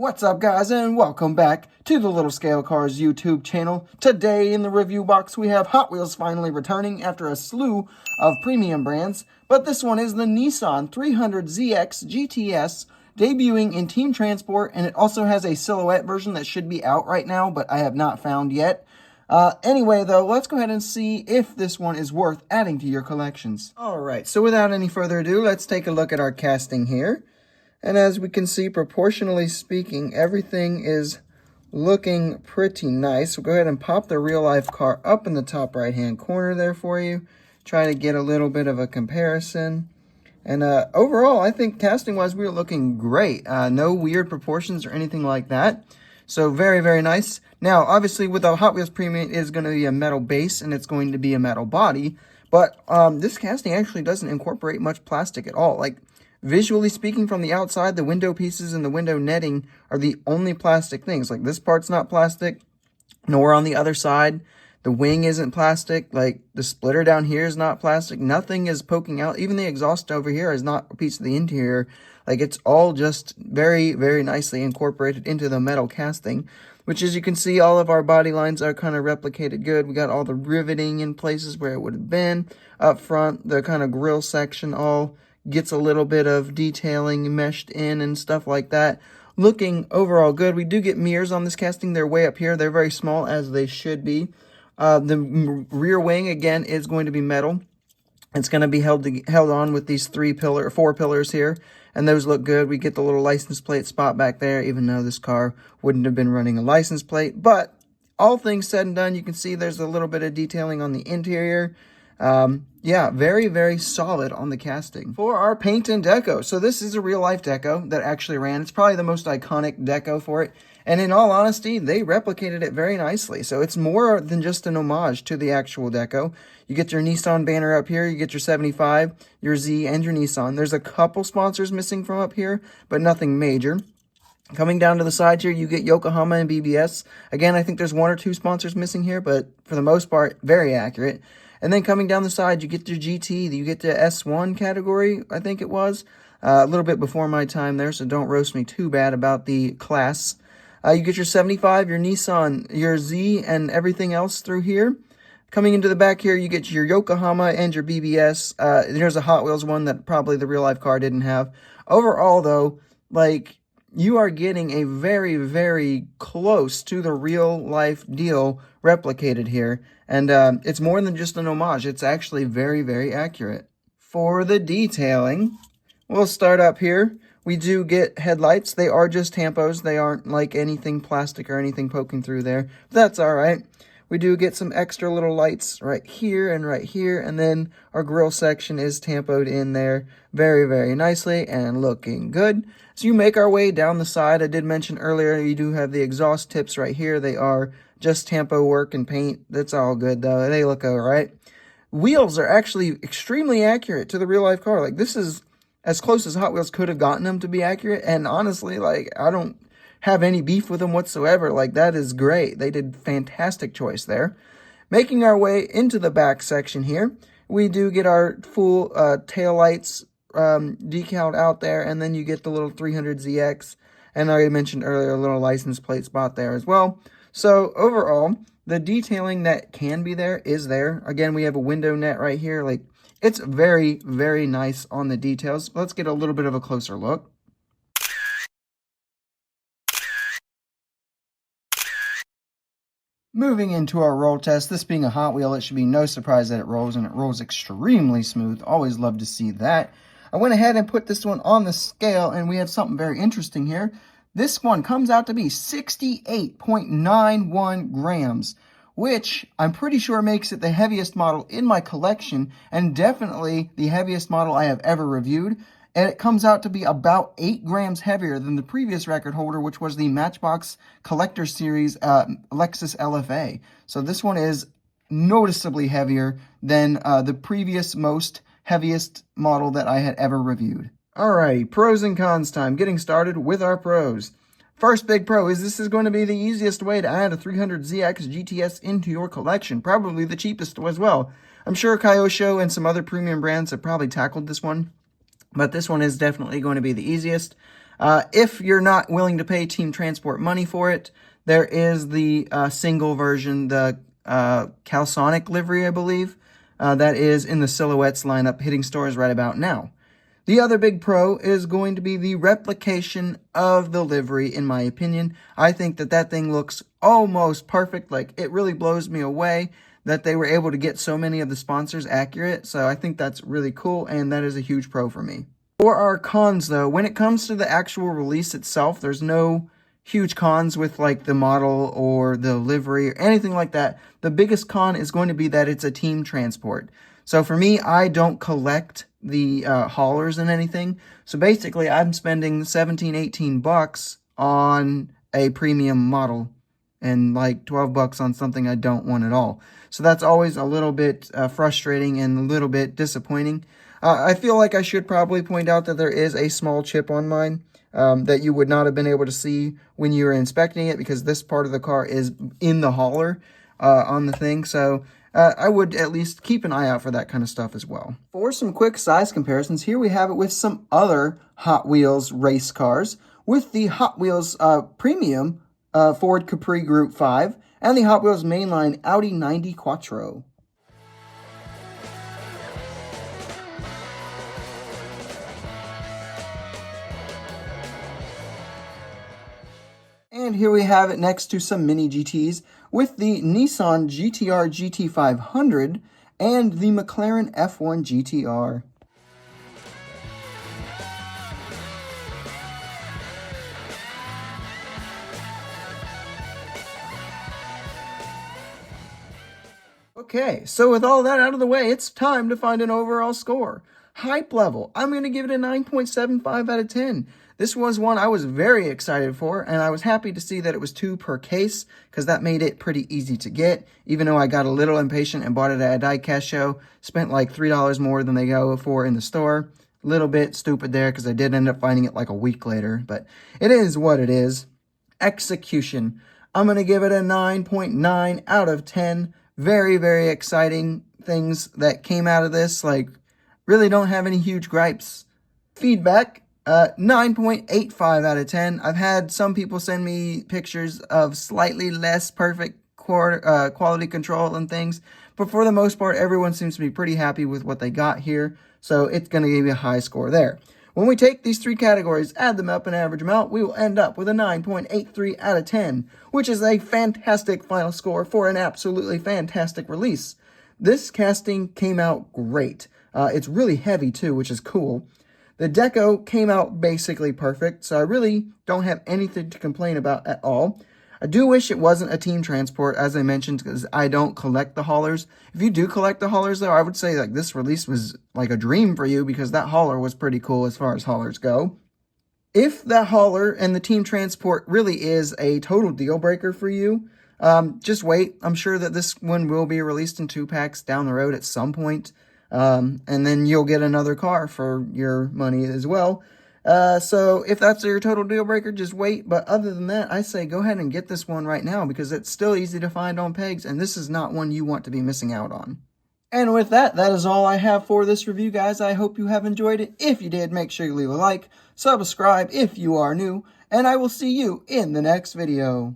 What's up, guys, and welcome back to the Little Scale Cars YouTube channel. Today in the review box we have Hot Wheels finally returning after a slew of premium brands, but this one is the Nissan 300ZX GTS, debuting in Team Transport, and it also has a silhouette version that should be out right now, but I have not found yet. Anyway, though, let's go ahead and see if this one is worth adding to your collections. Alright, so without any further ado, let's take a look at our casting here. And as we can see, proportionally speaking, everything is looking pretty nice. We'll go ahead and pop the real-life car up in the top right-hand corner there for you. Try to get a little bit of a comparison. And overall, I think casting-wise, we're looking great. No weird proportions or anything like that. So very, very nice. Now, obviously, with the Hot Wheels Premium, it is going to be a metal base, and it's going to be a metal body. But this casting actually doesn't incorporate much plastic at all. Like, visually speaking, from the outside, the window pieces and the window netting are the only plastic things. Like, this part's not plastic, nor on the other side. The wing isn't plastic. Like, the splitter down here is not plastic. Nothing is poking out. Even the exhaust over here is not a piece of the interior. Like, it's all just very, very nicely incorporated into the metal casting, which, as you can see, all of our body lines are kind of replicated good. We got all the riveting in places where it would have been. Up front, the kind of grill section all gets a little bit of detailing meshed in and stuff like that. Looking overall good. We do get mirrors on this casting. They're way up here. They're very small, as they should be. The rear wing, again, is going to be metal. It's going to be held on with these four pillars here, and those look good. We get the little license plate spot back there, even though this car wouldn't have been running a license plate. But all things said and done, you can see there's a little bit of detailing on the interior. Yeah, very, very solid on the casting. For our paint and deco, so this is a real-life deco that actually ran. It's probably the most iconic deco for it, and in all honesty, they replicated it very nicely. So it's more than just an homage to the actual deco. You get your Nissan banner up here, you get your 75, your Z, and your Nissan. There's a couple sponsors missing from up here, but nothing major. Coming down to the side here, you get Yokohama and BBS. Again, I think there's one or two sponsors missing here, but for the most part, very accurate. And then coming down the side, you get your GT, you get the S1 category, I think it was. A little bit before my time there, so don't roast me too bad about the class. You get your 75, your Nissan, your Z, and everything else through here. Coming into the back here, you get your Yokohama and your BBS. There's a Hot Wheels one that probably the real-life car didn't have. Overall, though, like, you are getting a very, very close to the real-life deal replicated here. And it's more than just an homage. It's actually very, very accurate. For the detailing, we'll start up here. We do get headlights. They are just tampos. They aren't like anything plastic or anything poking through there. That's all right. We do get some extra little lights right here, and then our grill section is tampoed in there very, very nicely and looking good. So you make our way down the side. I did mention earlier you do have the exhaust tips right here. They are just tampo work and paint. That's all good, though. They look all right. Wheels are actually extremely accurate to the real-life car. Like, this is as close as Hot Wheels could have gotten them to be accurate, and honestly, like, I don't have any beef with them whatsoever. Like, that is great. They did fantastic choice there. Making our way into the back section here, we do get our full tail lights decaled out there, and then you get the little 300ZX, and I mentioned earlier a little license plate spot there as well. So overall, the detailing that can be there is there. Again, we have a window net right here. Like, it's very, very nice on the details. Let's get a little bit of a closer look. Moving into our roll test, this being a Hot Wheel, it should be no surprise that it rolls, and it rolls extremely smooth. Always love to see that. I went ahead and put this one on the scale, and we have something very interesting here. This one comes out to be 68.91 grams, which I'm pretty sure makes it the heaviest model in my collection, and definitely the heaviest model I have ever reviewed. And it comes out to be about 8 grams heavier than the previous record holder, which was the Matchbox Collector Series Lexus LFA. So this one is noticeably heavier than the previous most heaviest model that I had ever reviewed. Alrighty, pros and cons time. Getting started with our pros. First big pro is this is going to be the easiest way to add a 300ZX GTS into your collection. Probably the cheapest as well. I'm sure Kyosho and some other premium brands have probably tackled this one, but this one is definitely going to be the easiest. If you're not willing to pay Team Transport money for it, there is the single version, the Calsonic livery, I believe, that is in the Silhouettes lineup hitting stores right about now. The other big pro is going to be the replication of the livery, in my opinion. I think that that thing looks almost perfect. Like, it really blows me away that they were able to get so many of the sponsors accurate. So I think that's really cool, and that is a huge pro for me. For our cons, though, when it comes to the actual release itself, there's no huge cons with like the model or the livery or anything like that. The biggest con is going to be that it's a team transport. So for me, I don't collect the haulers and anything. So basically, I'm spending 17, 18 bucks on a premium model and like 12 bucks on something I don't want at all. So that's always a little bit frustrating and a little bit disappointing. I feel like I should probably point out that there is a small chip on mine that you would not have been able to see when you were inspecting it, because this part of the car is in the hauler on the thing. So I would at least keep an eye out for that kind of stuff as well. For some quick size comparisons, here we have it with some other Hot Wheels race cars, with the Hot Wheels Premium Ford Capri Group 5 and the Hot Wheels mainline Audi 90 Quattro. And here we have it next to some mini GTs with the Nissan GTR GT500 and the McLaren F1 GTR. Okay, so with all that out of the way, it's time to find an overall score. Hype level, I'm going to give it a 9.75 out of 10. This was one I was very excited for, and I was happy to see that it was 2 per case, because that made it pretty easy to get, even though I got a little impatient and bought it at a diecast show. Spent like $3 more than they go for in the store. A little bit stupid there, because I did end up finding it like a week later, but it is what it is. Execution, I'm going to give it a 9.9 out of 10. Very, very exciting things that came out of this. Like, really don't have any huge gripes. Feedback, 9.85 out of 10. I've had some people send me pictures of slightly less perfect quality control and things, but for the most part, everyone seems to be pretty happy with what they got here, so it's going to give you a high score there. When we take these 3 categories, add them up and average them out, we will end up with a 9.83 out of 10, which is a fantastic final score for an absolutely fantastic release. This casting came out great. It's really heavy too, which is cool. The deco came out basically perfect, so I really don't have anything to complain about at all. I do wish it wasn't a team transport, as I mentioned, because I don't collect the haulers. If you do collect the haulers, though, I would say like this release was like a dream for you, because that hauler was pretty cool as far as haulers go. If that hauler and the team transport really is a total deal breaker for you, just wait. I'm sure that this one will be released in 2 packs down the road at some point. And then you'll get another car for your money as well. So if that's your total deal breaker, just wait. But other than that, I say go ahead and get this one right now, because it's still easy to find on pegs, and this is not one you want to be missing out on. And with that, that is all I have for this review, guys. I hope you have enjoyed it. If you did, make sure you leave a like, subscribe if you are new, and I will see you in the next video.